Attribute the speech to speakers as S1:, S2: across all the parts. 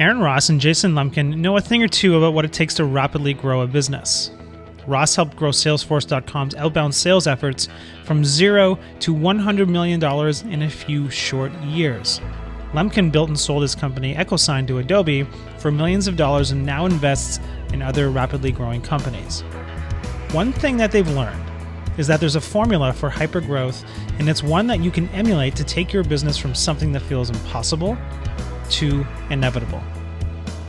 S1: Aaron Ross and Jason Lemkin know a thing or two about what it takes to rapidly grow a business. Ross helped grow Salesforce.com's outbound sales efforts from $0 to $100 million in a few short years. Lemkin built and sold his company EchoSign to Adobe for millions of dollars and now invests in other rapidly growing companies. One thing that they've learned is that there's a formula for hypergrowth, and it's one that you can emulate to take your business from something that feels impossible to inevitable.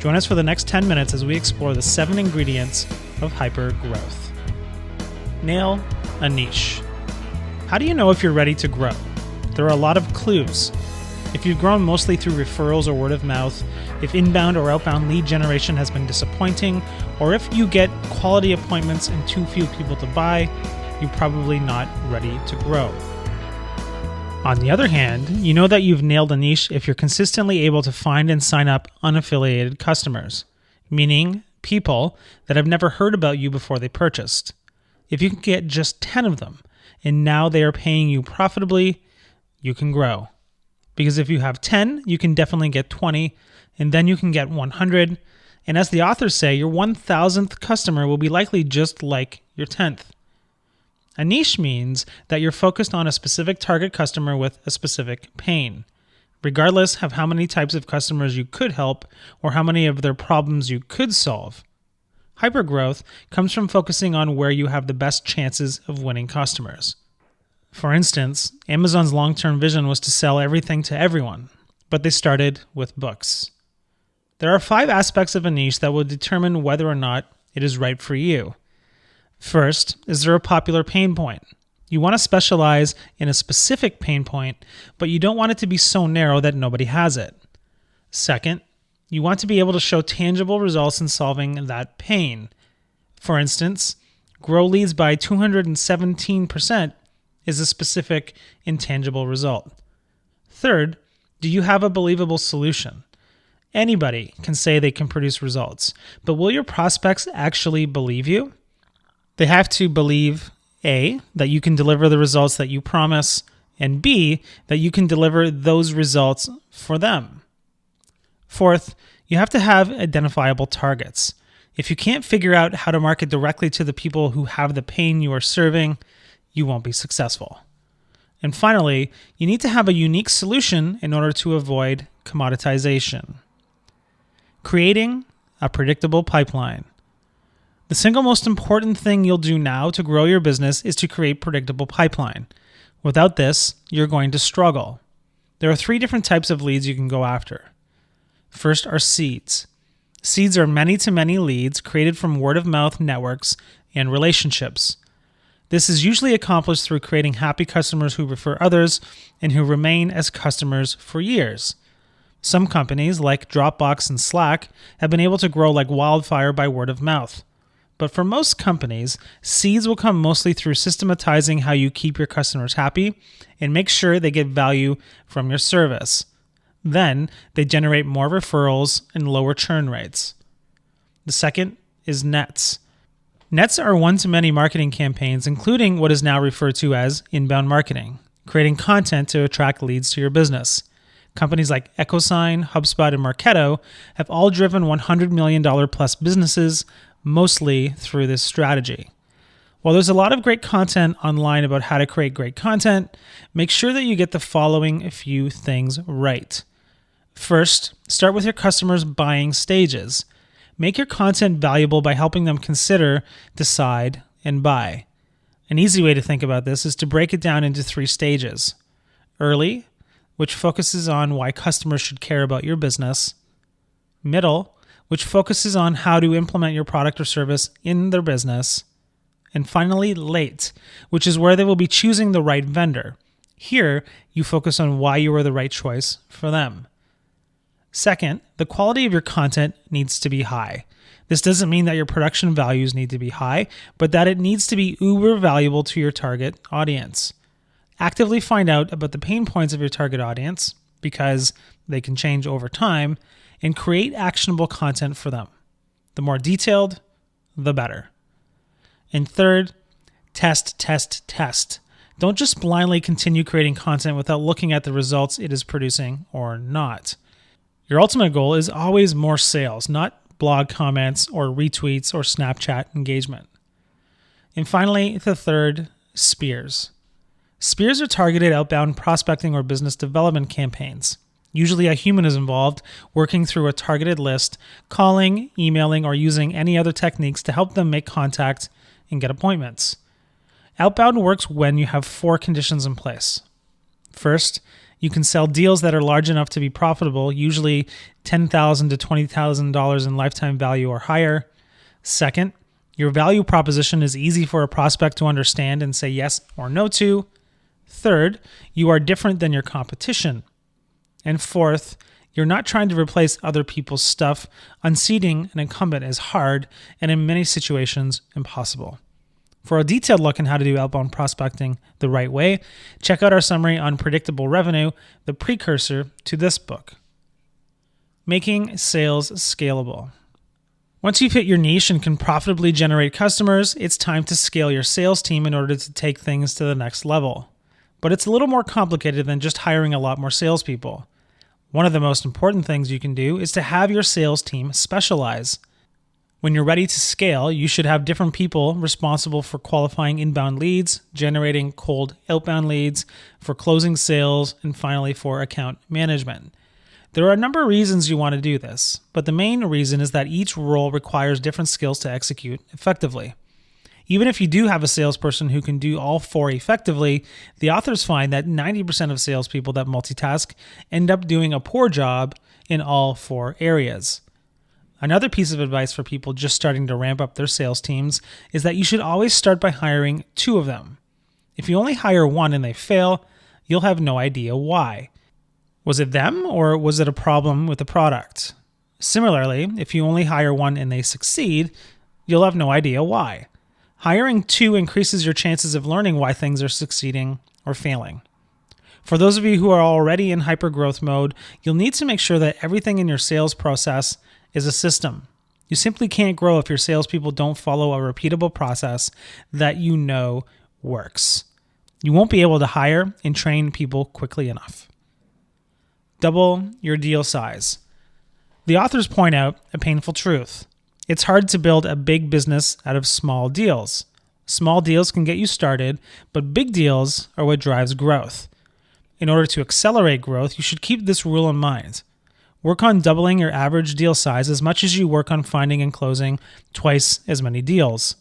S1: Join us for the next 10 minutes as we explore the 7 ingredients of hypergrowth. Nail a niche. How do you know if you're ready to grow? There are a lot of clues. If you've grown mostly through referrals or word of mouth, if inbound or outbound lead generation has been disappointing, or if you get quality appointments and too few people to buy, you're probably not ready to grow. On the other hand, you know that you've nailed a niche if you're consistently able to find and sign up unaffiliated customers, meaning people that have never heard about you before they purchased. If you can get just 10 of them, and now they are paying you profitably, you can grow. Because if you have 10, you can definitely get 20, and then you can get 100. And as the authors say, your 1,000th customer will be likely just like your 10th. A niche means that you're focused on a specific target customer with a specific pain, regardless of how many types of customers you could help or how many of their problems you could solve. Hypergrowth comes from focusing on where you have the best chances of winning customers. For instance, Amazon's long-term vision was to sell everything to everyone, but they started with books. There are 5 aspects of a niche that will determine whether or not it is right for you. First, is there a popular pain point? You want to specialize in a specific pain point, but you don't want it to be so narrow that nobody has it. Second, you want to be able to show tangible results in solving that pain. For instance, grow leads by 217% is a specific intangible result. Third, do you have a believable solution? Anybody can say they can produce results, but will your prospects actually believe you? They have to believe, A, that you can deliver the results that you promise, and B, that you can deliver those results for them. Fourth, you have to have identifiable targets. If you can't figure out how to market directly to the people who have the pain you are serving, you won't be successful. And finally, you need to have a unique solution in order to avoid commoditization. Creating a predictable pipeline. The single most important thing you'll do now to grow your business is to create predictable pipeline. Without this, you're going to struggle. There are 3 different types of leads you can go after. First are seeds. Seeds are many-to-many leads created from word-of-mouth networks and relationships. This is usually accomplished through creating happy customers who refer others and who remain as customers for years. Some companies, like Dropbox and Slack, have been able to grow like wildfire by word of mouth. But for most companies, seeds will come mostly through systematizing how you keep your customers happy and make sure they get value from your service. Then, they generate more referrals and lower churn rates. The second is nets. Nets are one-to-many marketing campaigns, including what is now referred to as inbound marketing, creating content to attract leads to your business. Companies like EchoSign, HubSpot, and Marketo have all driven $100 million plus businesses, mostly through this strategy. While there's a lot of great content online about how to create great content, make sure that you get the following few things right. First, start with your customers' buying stages. Make your content valuable by helping them consider, decide, and buy. An easy way to think about this is to break it down into 3 stages. Early, which focuses on why customers should care about your business. Middle, which focuses on how to implement your product or service in their business. And finally, late, which is where they will be choosing the right vendor. Here, you focus on why you are the right choice for them. Second, the quality of your content needs to be high. This doesn't mean that your production values need to be high, but that it needs to be uber valuable to your target audience. Actively find out about the pain points of your target audience, because they can change over time, and create actionable content for them. The more detailed, the better. And third, test, test, test. Don't just blindly continue creating content without looking at the results it is producing or not. Your ultimate goal is always more sales, not blog comments or retweets or Snapchat engagement. And finally, the third, spears. Spears are targeted outbound prospecting or business development campaigns. Usually a human is involved, working through a targeted list, calling, emailing, or using any other techniques to help them make contact and get appointments. Outbound works when you have 4 conditions in place. First, you can sell deals that are large enough to be profitable, usually $10,000 to $20,000 in lifetime value or higher. Second, your value proposition is easy for a prospect to understand and say yes or no to. Third, you are different than your competition. And fourth, you're not trying to replace other people's stuff. Unseating an incumbent is hard and in many situations impossible. For a detailed look on how to do outbound prospecting the right way, check out our summary on predictable revenue, the precursor to this book. Making sales scalable. Once you've hit your niche and can profitably generate customers, it's time to scale your sales team in order to take things to the next level. But it's a little more complicated than just hiring a lot more salespeople. One of the most important things you can do is to have your sales team specialize. When you're ready to scale, you should have different people responsible for qualifying inbound leads, generating cold outbound leads, for closing sales, and finally for account management. There are a number of reasons you want to do this, but the main reason is that each role requires different skills to execute effectively. Even if you do have a salesperson who can do all 4 effectively, the authors find that 90% of salespeople that multitask end up doing a poor job in all 4 areas. Another piece of advice for people just starting to ramp up their sales teams is that you should always start by hiring 2 of them. If you only hire 1 and they fail, you'll have no idea why. Was it them or was it a problem with the product? Similarly, if you only hire 1 and they succeed, you'll have no idea why. Hiring 2 increases your chances of learning why things are succeeding or failing. For those of you who are already in hypergrowth mode, you'll need to make sure that everything in your sales process is a system. You simply can't grow if your salespeople don't follow a repeatable process that you know works. You won't be able to hire and train people quickly enough. Double your deal size. The authors point out a painful truth. It's hard to build a big business out of small deals. Small deals can get you started, but big deals are what drives growth. In order to accelerate growth, you should keep this rule in mind. Work on doubling your average deal size as much as you work on finding and closing twice as many deals.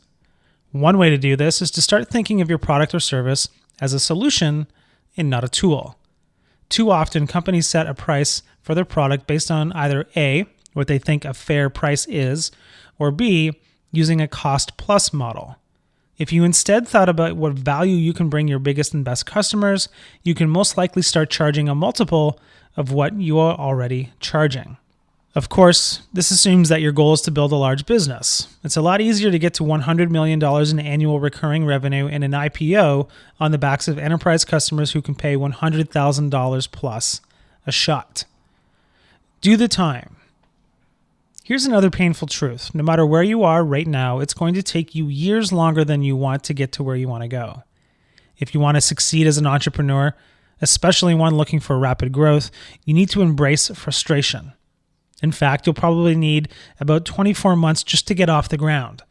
S1: One way to do this is to start thinking of your product or service as a solution and not a tool. Too often, companies set a price for their product based on either A, what they think a fair price is, or B, using a cost-plus model. If you instead thought about what value you can bring your biggest and best customers, you can most likely start charging a multiple of what you are already charging. Of course, this assumes that your goal is to build a large business. It's a lot easier to get to $100 million in annual recurring revenue in an IPO on the backs of enterprise customers who can pay $100,000 plus a shot. Do the time. Here's another painful truth. No matter where you are right now, it's going to take you years longer than you want to get to where you want to go. If you want to succeed as an entrepreneur, especially one looking for rapid growth, you need to embrace frustration. In fact, you'll probably need about 24 months just to get off the ground.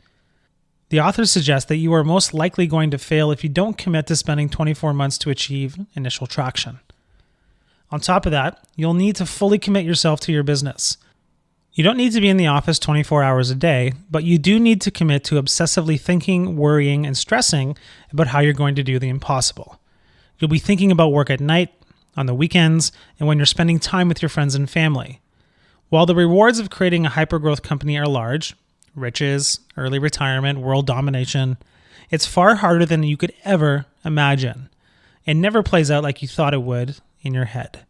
S1: The authors suggest that you are most likely going to fail if you don't commit to spending 24 months to achieve initial traction. On top of that, you'll need to fully commit yourself to your business. You don't need to be in the office 24 hours a day, but you do need to commit to obsessively thinking, worrying, and stressing about how you're going to do the impossible. You'll be thinking about work at night, on the weekends, and when you're spending time with your friends and family. While the rewards of creating a hypergrowth company are large, riches, early retirement, world domination, it's far harder than you could ever imagine. It never plays out like you thought it would in your head.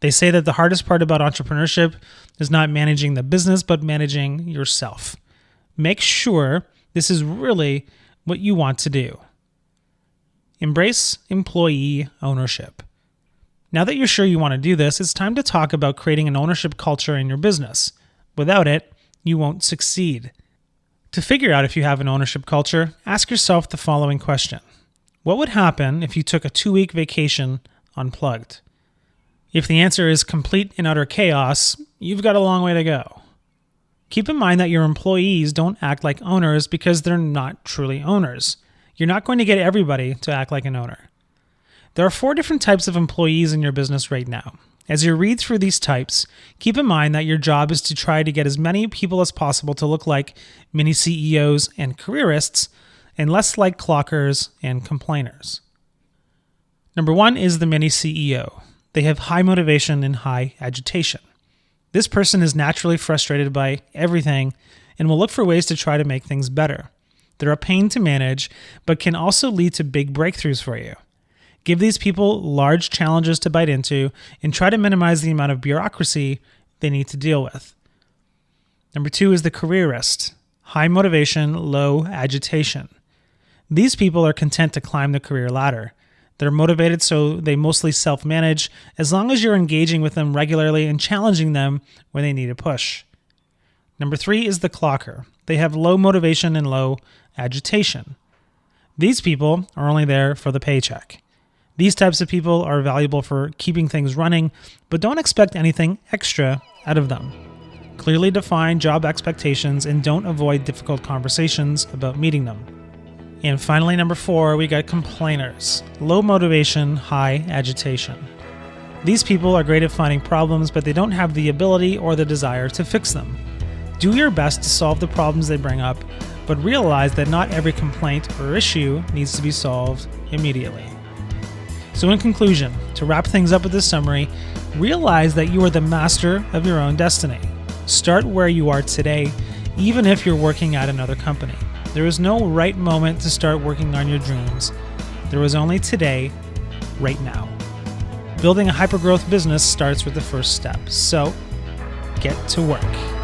S1: They say that the hardest part about entrepreneurship is not managing the business, but managing yourself. Make sure this is really what you want to do. Embrace employee ownership. Now that you're sure you want to do this, it's time to talk about creating an ownership culture in your business. Without it, you won't succeed. To figure out if you have an ownership culture, ask yourself the following question. What would happen if you took a 2-week vacation unplugged? If the answer is complete and utter chaos, you've got a long way to go. Keep in mind that your employees don't act like owners because they're not truly owners. You're not going to get everybody to act like an owner. There are 4 different types of employees in your business right now. As you read through these types, keep in mind that your job is to try to get as many people as possible to look like mini CEOs and careerists and less like clockers and complainers. Number 1 is the mini CEO. They have high motivation and high agitation. This person is naturally frustrated by everything and will look for ways to try to make things better. They're a pain to manage, but can also lead to big breakthroughs for you. Give these people large challenges to bite into and try to minimize the amount of bureaucracy they need to deal with. Number 2 is the careerist. High motivation, low agitation. These people are content to climb the career ladder. They're motivated, so they mostly self-manage as long as you're engaging with them regularly and challenging them when they need a push. Number 3 is the clocker. They have low motivation and low agitation. These people are only there for the paycheck. These types of people are valuable for keeping things running, but don't expect anything extra out of them. Clearly define job expectations and don't avoid difficult conversations about meeting them. And finally, number 4, we got complainers. Low motivation, high agitation. These people are great at finding problems, but they don't have the ability or the desire to fix them. Do your best to solve the problems they bring up, but realize that not every complaint or issue needs to be solved immediately. So in conclusion, to wrap things up with this summary, realize that you are the master of your own destiny. Start where you are today, even if you're working at another company. There is no right moment to start working on your dreams. There is only today, right now. Building a hypergrowth business starts with the first step. So, get to work.